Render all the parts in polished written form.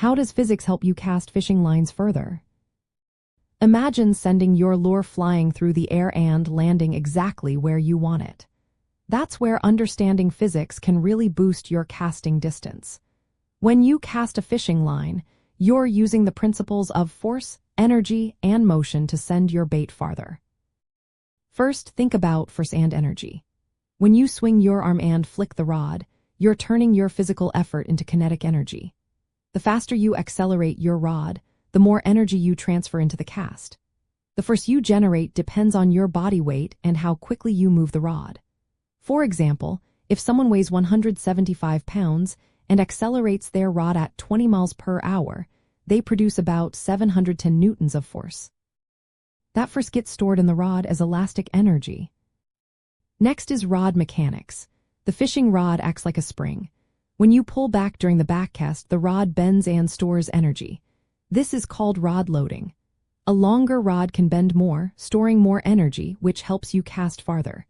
How does physics help you cast fishing lines further? Imagine sending your lure flying through the air and landing exactly where you want it. That's where understanding physics can really boost your casting distance. When you cast a fishing line, you're using the principles of force, energy, and motion to send your bait farther. First, think about force and energy. When you swing your arm and flick the rod, you're turning your physical effort into kinetic energy. The faster you accelerate your rod, the more energy you transfer into the cast. The force you generate depends on your body weight and how quickly you move the rod. For example, if someone weighs 175 pounds and accelerates their rod at 20 miles per hour, they produce about 710 newtons of force. That force gets stored in the rod as elastic energy. Next is rod mechanics. The fishing rod acts like a spring. When you pull back during the backcast, the rod bends and stores energy. This is called rod loading. A longer rod can bend more, storing more energy, which helps you cast farther.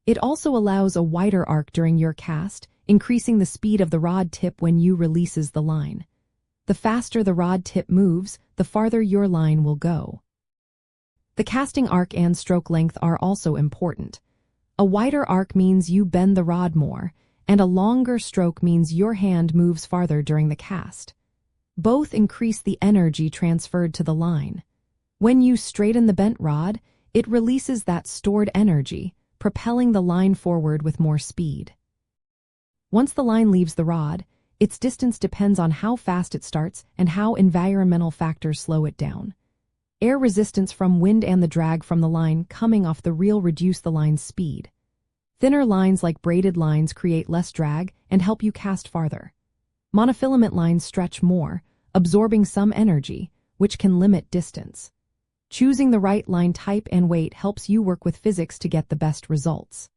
It also allows a wider arc during your cast, increasing the speed of the rod tip when you releases the line. The faster the rod tip moves, the farther your line will go. The casting arc and stroke length are also important. A wider arc means you bend the rod more, and a longer stroke means your hand moves farther during the cast. Both increase the energy transferred to the line. When you straighten the bent rod, it releases that stored energy, propelling the line forward with more speed. Once the line leaves the rod, its distance depends on how fast it starts and how environmental factors slow it down. Air resistance from wind and the drag from the line coming off the reel reduce the line's speed. Thinner lines like braided lines create less drag and help you cast farther. Monofilament lines stretch more, absorbing some energy, which can limit distance. Choosing the right line type and weight helps you work with physics to get the best results.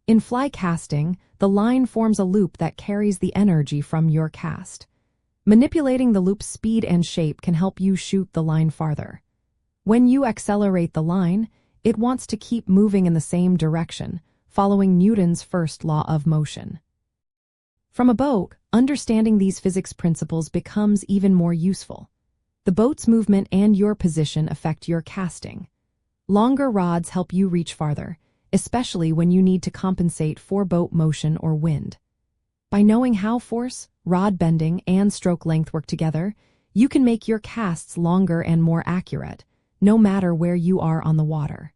In fly casting, the line forms a loop that carries the energy from your cast. Manipulating the loop's speed and shape can help you shoot the line farther. When you accelerate the line, it wants to keep moving in the same direction, following Newton's first law of motion. From a boat, understanding these physics principles becomes even more useful. The boat's movement and your position affect your casting. Longer rods help you reach farther, especially when you need to compensate for boat motion or wind. By knowing how force, rod bending, and stroke length work together, you can make your casts longer and more accurate, no matter where you are on the water.